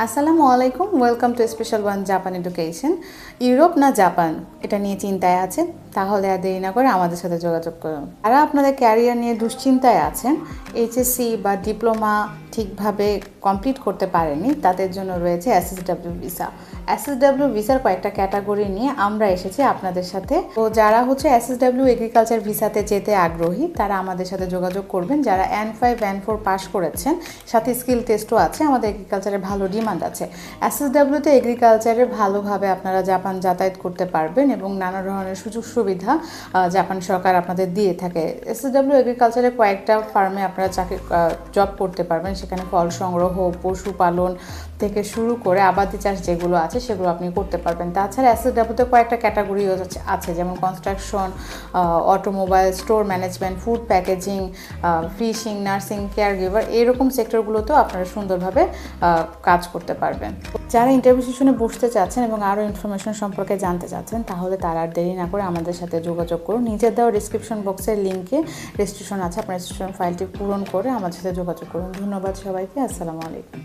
আসসালামু আলাইকুম, welcome to special one Japan education. Europe না জাপান, এটা নিয়ে চিন্তায় আছেন? তাহলে আর দেরি না করে আমাদের সাথে যোগাযোগ করুন। যারা আপনাদের ক্যারিয়ার নিয়ে দুশ্চিন্তায় আছেন, এইচএসসি বা ডিপ্লোমা ঠিকভাবে কমপ্লিট করতে পারেনি, তাদের জন্য রয়েছে এসএসডব্লিউ ভিসা। এসএসডব্লিউ ভিসার কয়েকটা ক্যাটাগরি নিয়ে আমরা এসেছি আপনাদের সাথে। তো যারা এসএসডব্লিউ এগ্রিকালচার ভিসাতে যেতে আগ্রহী, তারা আমাদের সাথে যোগাযোগ করবেন। যারা N5 N4 পাস করেছেন, সাথে স্কিল টেস্টও আছে, আমাদের এগ্রিকালচারে ভালো ডিমান্ড আছে। এসএসডব্লিউতে এগ্রিকালচারে ভালোভাবে আপনারা জাপান যাতায়াত করতে পারবেন এবং নানা ধরনের সুযোগ সুবিধা জাপান সরকার আপনাদের দিয়ে থাকে। এসএসডব্লিউ এগ্রিকালচারে কয়েকটা ফার্মে আপনারা জব করতে পারবেন। সেখানে ফল সংগ্রহ, পশুপালন থেকে শুরু করে আবাদি চাষ যেগুলো আছে সেগুলো আপনি করতে পারবেন। তাছাড়া এসএসডব্লিউতে কয়েকটা ক্যাটাগরি আছে, যেমন construction, automobile, store management, food packaging, fishing, nursing, caregiver, এরকম সেক্টরগুলোতেও আপনারা সুন্দরভাবে কাজ করতে পারবেন। যারা ইন্টারভিউ সেশনে বসতে চাচ্ছেন এবং আরও ইনফরমেশন সম্পর্কে জানতে চাচ্ছেন, তাহলে তারা আর দেরি না করে আমাদের সাথে যোগাযোগ করুন। নিজের দেওয়া ডিসক্রিপশন বক্সের লিঙ্কে রেজিস্ট্রেশন আছে, আপনার রেজিস্ট্রেশন ফাইলটি পূরণ করে আমাদের সাথে যোগাযোগ করুন। ধন্যবাদ সবাইকে। আসসালামু আলাইকুম।